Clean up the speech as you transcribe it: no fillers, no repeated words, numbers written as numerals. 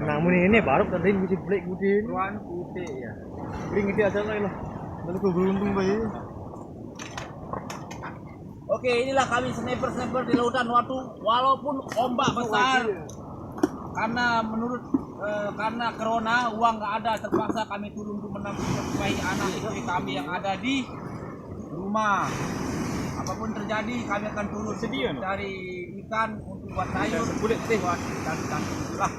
Namun ini baru tadi mesti beli gudin. Ruan putih ya. Beli ngisi aja lah lah. Lalu gue beruntung bayi. Oke, inilah kami sniper di lautan Watu walaupun ombak besar. Karena corona uang nggak ada, terpaksa kami turun untuk menafkahi anak istri kami yang ada di rumah. Apapun terjadi kami akan turun cari ikan untuk buat sayur, buat ikan itulah.